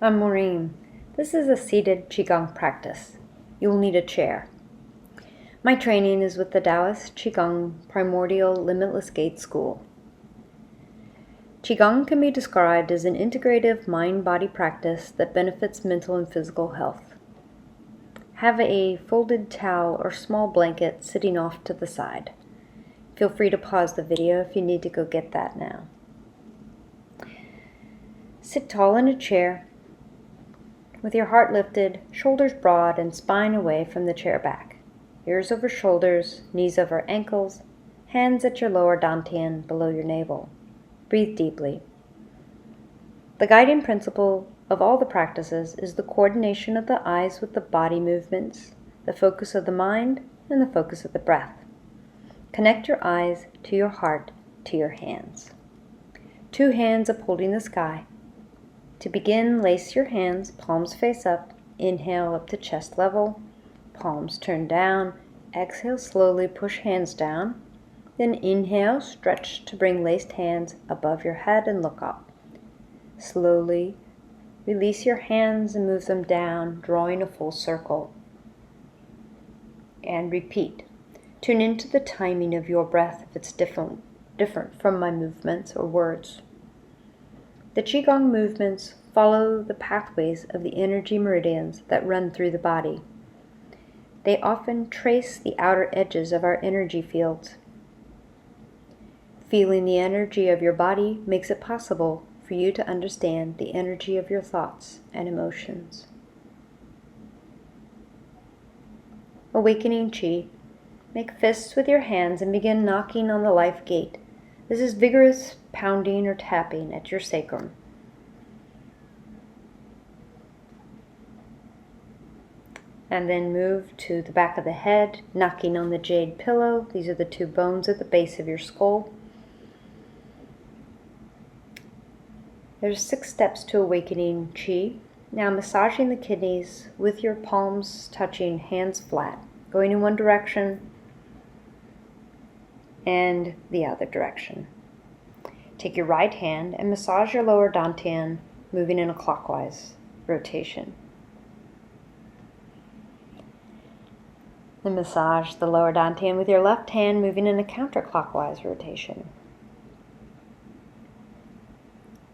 I'm Maureen. This is a seated Qigong practice. You will need a chair. My training is with the Taoist Qigong Primordial Limitless Gate School. Qigong can be described as an integrative mind-body practice that benefits mental and physical health. Have a folded towel or small blanket sitting off to the side. Feel free to pause the video if you need to go get that now. Sit tall in a chair with your heart lifted, shoulders broad, and spine away from the chair back. Ears over shoulders, knees over ankles, hands at your lower dantian below your navel. Breathe deeply. The guiding principle of all the practices is the coordination of the eyes with the body movements, the focus of the mind, and the focus of the breath. Connect your eyes to your heart, to your hands. 2 hands upholding the sky. To begin, lace your hands, palms face up. Inhale up to chest level. Palms turn down. Exhale, slowly push hands down. Then inhale, stretch to bring laced hands above your head and look up. Slowly release your hands and move them down, drawing a full circle. And repeat. Tune into the timing of your breath if it's different from my movements or words. The Qigong movements follow the pathways of the energy meridians that run through the body. They often trace the outer edges of our energy fields. Feeling the energy of your body makes it possible for you to understand the energy of your thoughts and emotions. Awakening Qi. Make fists with your hands and begin knocking on the life gate. This is vigorous pounding or tapping at your sacrum. And then move to the back of the head, knocking on the jade pillow. These are the 2 bones at the base of your skull. There's 6 steps to awakening Qi. Now massaging the kidneys with your palms touching, hands flat, going in one direction and the other direction. Take your right hand and massage your lower dantian, moving in a clockwise rotation. Then massage the lower dantian with your left hand, moving in a counterclockwise rotation.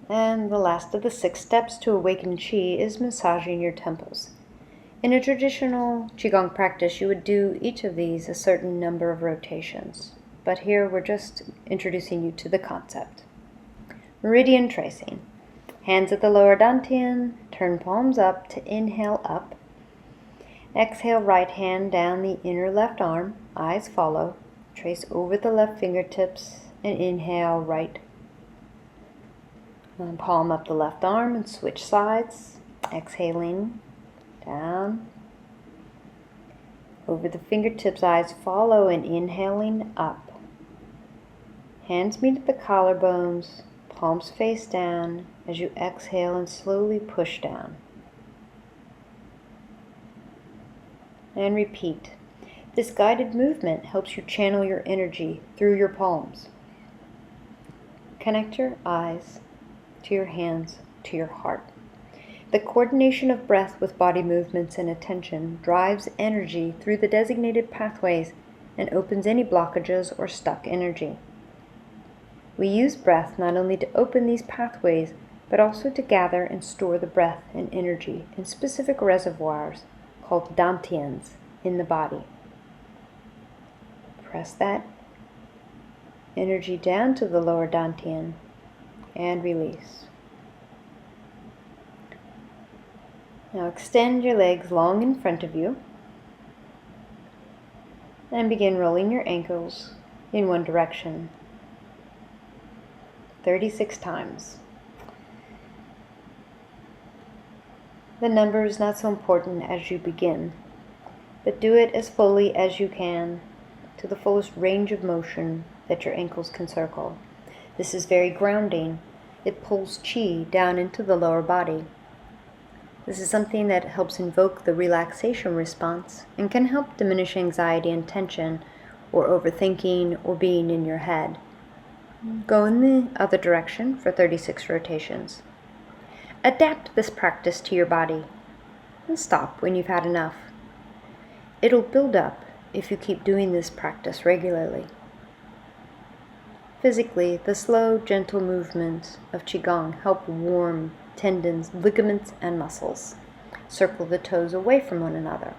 And the last of the 6 steps to awaken Qi is massaging your temples. In a traditional Qigong practice, you would do each of these a certain number of rotations. But here we're just introducing you to the concept. Meridian tracing. Hands at the lower dantian, turn palms up to inhale up. Exhale, right hand down the inner left arm, eyes follow. Trace over the left fingertips and inhale right. And palm up the left arm and switch sides. Exhaling, down. Over the fingertips, eyes follow and inhaling up. Hands meet at the collarbones, palms face down as you exhale and slowly push down. And repeat. This guided movement helps you channel your energy through your palms. Connect your eyes to your hands, to your heart. The coordination of breath with body movements and attention drives energy through the designated pathways and opens any blockages or stuck energy. We use breath not only to open these pathways, but also to gather and store the breath and energy in specific reservoirs called dantians in the body. Press that energy down to the lower dantian and release. Now extend your legs long in front of you and begin rolling your ankles in one direction 36 times. The number is not so important as you begin, but do it as fully as you can to the fullest range of motion that your ankles can circle. This is very grounding. It pulls Qi down into the lower body. This is something that helps invoke the relaxation response and can help diminish anxiety and tension or overthinking or being in your head. Go in the other direction for 36 rotations. Adapt this practice to your body and stop when you've had enough. It'll build up if you keep doing this practice regularly. Physically, the slow, gentle movements of Qigong help warm tendons, ligaments, and muscles. Circle the toes away from one another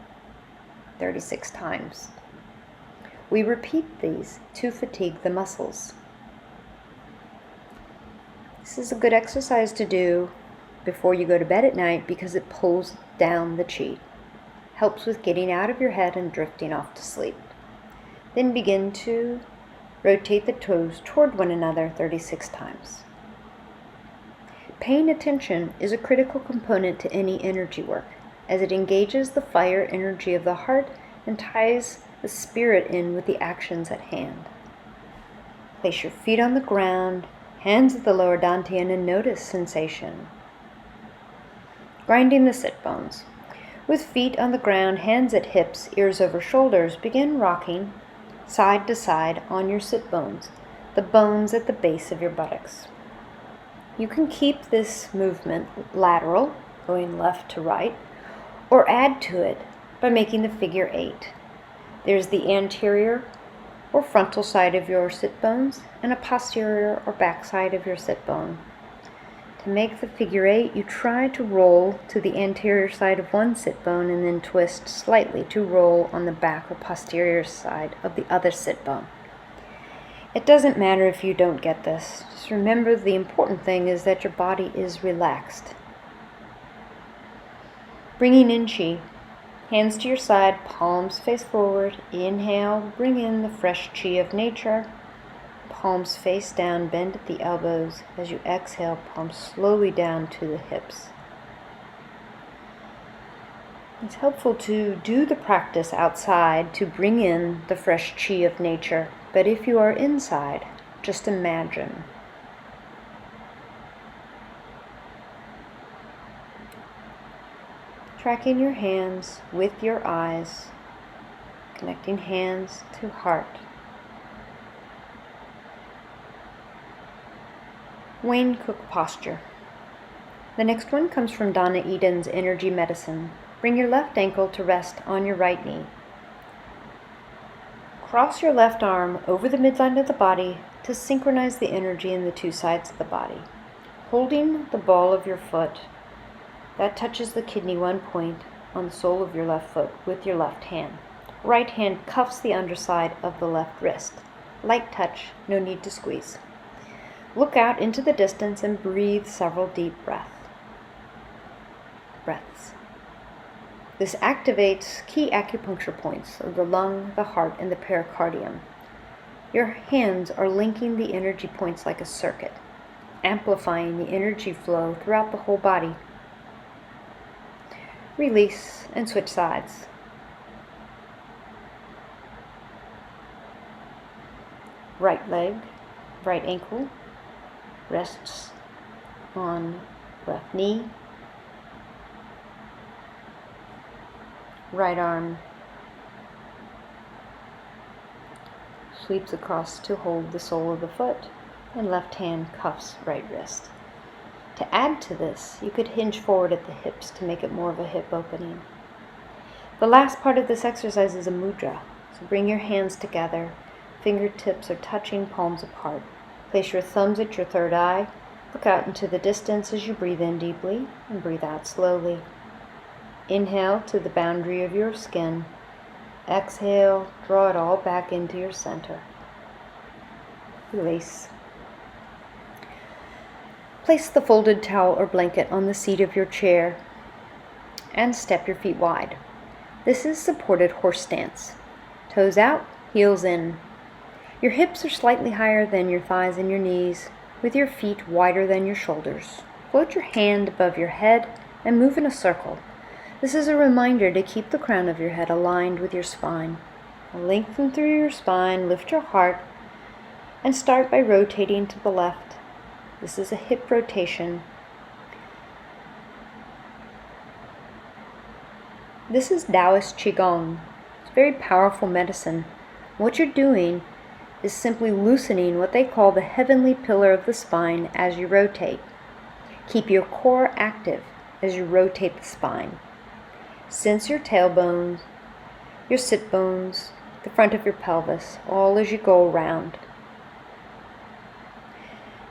36 times. We repeat these to fatigue the muscles. This is a good exercise to do before you go to bed at night because it pulls down the qi. Helps with getting out of your head and drifting off to sleep. Then begin to rotate the toes toward one another 36 times. Paying attention is a critical component to any energy work, as it engages the fire energy of the heart and ties the spirit in with the actions at hand. Place your feet on the ground, hands at the lower dantian, and notice sensation. Grinding the sit bones. With feet on the ground, hands at hips, ears over shoulders, begin rocking side to side on your sit bones, the bones at the base of your buttocks. You can keep this movement lateral, going left to right, or add to it by making the figure 8. There's the anterior or frontal side of your sit bones and a posterior or back side of your sit bone. To make the figure 8, you try to roll to the anterior side of one sit bone and then twist slightly to roll on the back or posterior side of the other sit bone. It doesn't matter if you don't get this. Just remember the important thing is that your body is relaxed. Bringing in qi. Hands to your side, palms face forward. Inhale, bring in the fresh qi of nature. Palms face down, bend at the elbows. As you exhale, palms slowly down to the hips. It's helpful to do the practice outside to bring in the fresh qi of nature, but if you are inside, just imagine. Tracking your hands with your eyes, connecting hands to heart. Wayne Cook posture. The next one comes from Donna Eden's Energy Medicine. Bring your left ankle to rest on your right knee. Cross your left arm over the midline of the body to synchronize the energy in the two sides of the body. Holding the ball of your foot that touches the kidney 1 point on the sole of your left foot with your left hand. Right hand cuffs the underside of the left wrist. Light touch, no need to squeeze. Look out into the distance and breathe several deep breaths. This activates key acupuncture points of the lung, the heart, and the pericardium. Your hands are linking the energy points like a circuit, amplifying the energy flow throughout the whole body. Release and switch sides. Right leg, right ankle rests on left knee. Right arm sweeps across to hold the sole of the foot, and left hand cuffs right wrist. To add to this, you could hinge forward at the hips to make it more of a hip opening. The last part of this exercise is a mudra, so bring your hands together, fingertips are touching, palms apart. Place your thumbs at your third eye, look out into the distance as you breathe in deeply and breathe out slowly. Inhale to the boundary of your skin. Exhale, draw it all back into your center. Release. Place the folded towel or blanket on the seat of your chair and step your feet wide. This is supported horse stance. Toes out, heels in. Your hips are slightly higher than your thighs and your knees, with your feet wider than your shoulders. Float your hand above your head and move in a circle. This is a reminder to keep the crown of your head aligned with your spine. Lengthen through your spine, lift your heart, and start by rotating to the left. This is a hip rotation. This is Taoist Qigong. It's very powerful medicine. What you're doing is simply loosening what they call the heavenly pillar of the spine as you rotate. Keep your core active as you rotate the spine. Sense your tailbones, your sit bones, the front of your pelvis, all as you go around.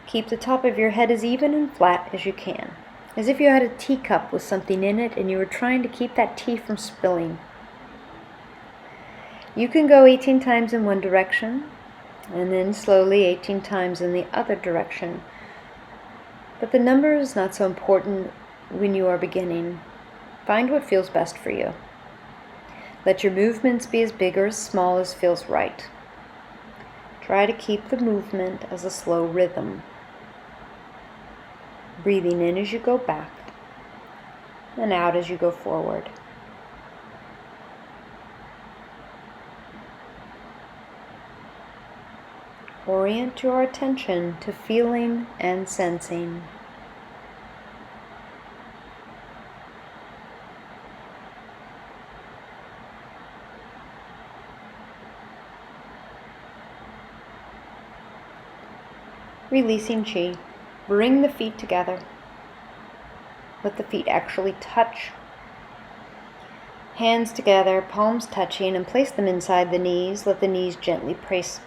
Keep the top of your head as even and flat as you can, as if you had a teacup with something in it and you were trying to keep that tea from spilling. You can go 18 times in one direction, and then slowly 18 times in the other direction. But the number is not so important when you are beginning. Find what feels best for you. Let your movements be as big or as small as feels right. Try to keep the movement as a slow rhythm. Breathing in as you go back, and out as you go forward. Orient your attention to feeling and sensing. Releasing chi. Bring the feet together. Let the feet actually touch. Hands together, palms touching, and place them inside the knees. Let the knees gently press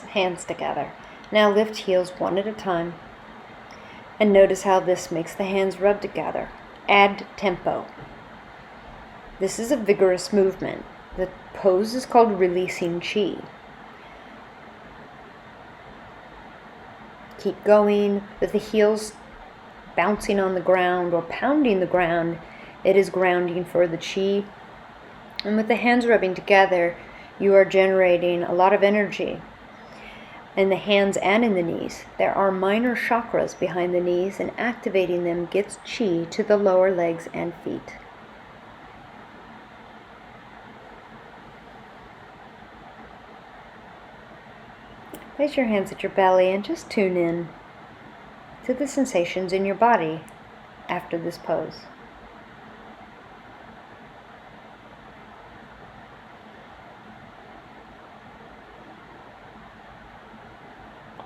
hands together. Now lift heels one at a time. And notice how this makes the hands rub together. Add tempo. This is a vigorous movement. The pose is called releasing chi. Keep going with the heels bouncing on the ground or pounding the ground. It is grounding for the chi. And with the hands rubbing together, you are generating a lot of energy in the hands and in the knees. There are minor chakras behind the knees, and activating them gets chi to the lower legs and feet. Place your hands at your belly and just tune in to the sensations in your body after this pose.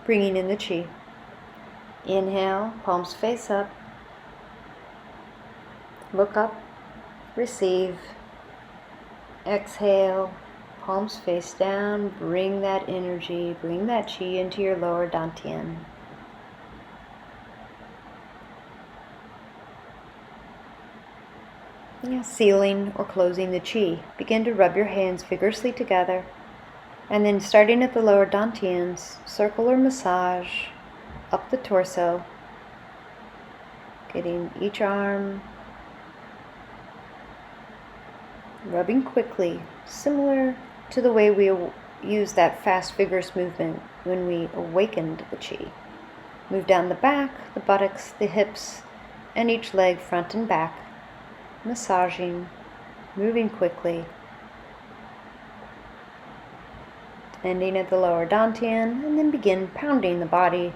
Bringing in the chi. Inhale, palms face up. Look up, receive. Exhale, palms face down. Bring that energy, bring that chi into your lower dantian. Sealing or closing the chi. Begin to rub your hands vigorously together. And then starting at the lower dantians, circle or massage up the torso, getting each arm, rubbing quickly, similar to the way we used that fast, vigorous movement when we awakened the chi. Move down the back, the buttocks, the hips, and each leg front and back, massaging, moving quickly. Ending at the lower dantian, and then begin pounding the body,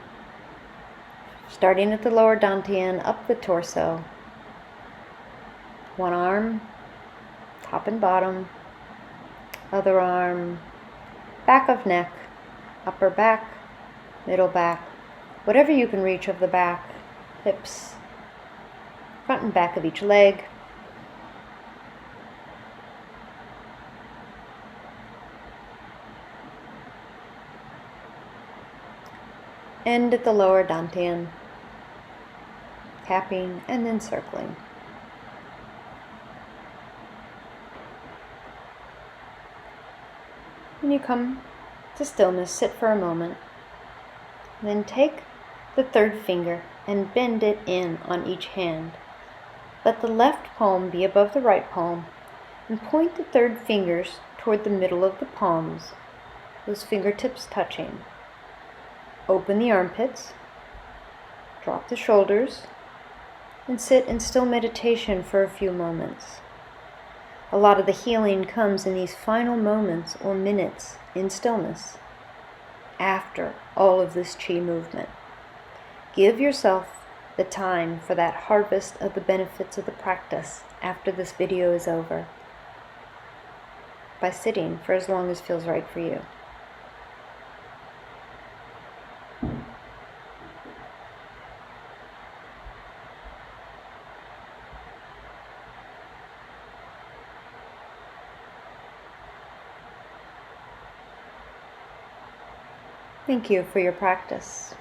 starting at the lower dantian, up the torso. One arm, top and bottom, other arm, back of neck, upper back, middle back, whatever you can reach of the back, hips, front and back of each leg. End at the lower dantian, tapping and then circling. When you come to stillness, sit for a moment. Then take the third finger and bend it in on each hand. Let the left palm be above the right palm, and point the third fingers toward the middle of the palms, those fingertips touching. Open the armpits, drop the shoulders, and sit in still meditation for a few moments. A lot of the healing comes in these final moments or minutes in stillness, after all of this chi movement. Give yourself the time for that harvest of the benefits of the practice after this video is over, by sitting for as long as feels right for you. Thank you for your practice.